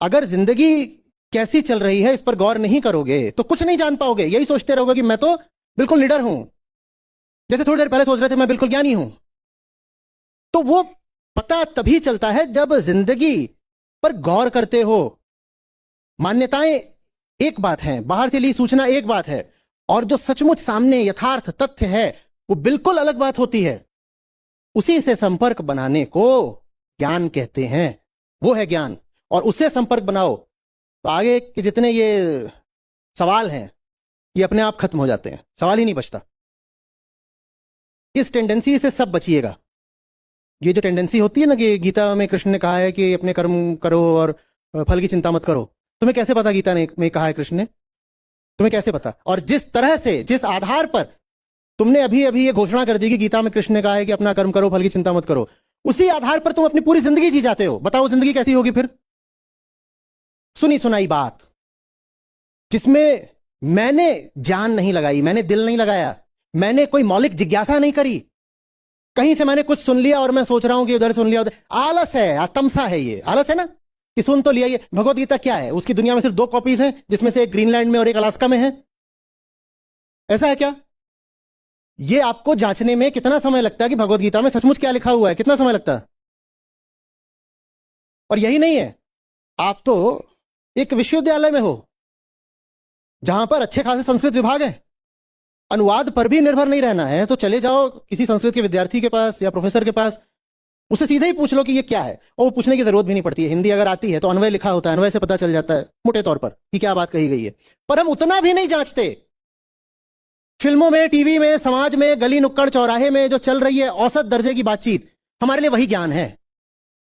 अगर जिंदगी कैसी चल रही है इस पर गौर नहीं करोगे तो कुछ नहीं जान पाओगे। यही सोचते रहोगे कि मैं तो बिल्कुल निडर हूं, जैसे थोड़ी देर पहले सोच रहे थे मैं बिल्कुल ज्ञानी हूं। तो वो पता तभी चलता है जब जिंदगी पर गौर करते हो। मान्यताएं एक बात है, बाहर से ली सूचना एक बात है, और जो सचमुच सामने यथार्थ तथ्य है वो बिल्कुल अलग बात होती है। उसी से संपर्क बनाने को ज्ञान कहते हैं। वो है ज्ञान, और उससे संपर्क बनाओ तो आगे के जितने ये सवाल हैं ये अपने आप खत्म हो जाते हैं, सवाल ही नहीं बचता। इस टेंडेंसी से सब बचिएगा। ये जो टेंडेंसी होती है ना कि गीता में कृष्ण ने कहा है कि अपने कर्म करो और फल की चिंता मत करो। तुम्हें कैसे पता गीता ने में कहा है कृष्ण ने? तुम्हें कैसे पता? और जिस तरह से, जिस आधार पर तुमने अभी अभी ये घोषणा कर दी कि गीता में कृष्ण ने कहा है कि अपना कर्म करो, फल की चिंता मत करो, उसी आधार पर तुम अपनी पूरी जिंदगी जी जाते हो। बताओ जिंदगी कैसी होगी फिर? सुनी सुनाई बात जिसमें मैंने जान नहीं लगाई, मैंने दिल नहीं लगाया, मैंने कोई मौलिक जिज्ञासा नहीं करी। कहीं से मैंने कुछ सुन लिया और मैं सोच रहा हूं कि उधर सुन लिया उधर। आलस है, आतमसा है, ये आलस है ना कि सुन तो लिया। ये भगवत गीता क्या है? उसकी दुनिया में सिर्फ 2 कॉपीज हैं, जिसमें से एक ग्रीनलैंड में और एक अलास्का में है। ऐसा है क्या? ये आपको जांचने में कितना समय लगता है कि भगवत गीता में सचमुच क्या लिखा हुआ है? कितना समय लगता है? और यही नहीं है, आप तो एक विश्वविद्यालय में हो जहां पर अच्छे खासे संस्कृत विभाग है। अनुवाद पर भी निर्भर नहीं रहना है तो चले जाओ किसी संस्कृत के विद्यार्थी के पास या प्रोफेसर के पास, उससे सीधे ही पूछ लो कि ये क्या है, और वो पूछने की जरूरत भी नहीं पड़ती है। हिंदी अगर आती है तो अन्वय लिखा होता है, अन्वय से पता चल जाता है मोटे तौर पर कि क्या बात कही गई है। पर हम उतना भी नहीं जांचते। फिल्मों में, टीवी में, समाज में, गली नुक्कड़ चौराहे में जो चल रही है औसत दर्जे की बातचीत, हमारे लिए वही ज्ञान है।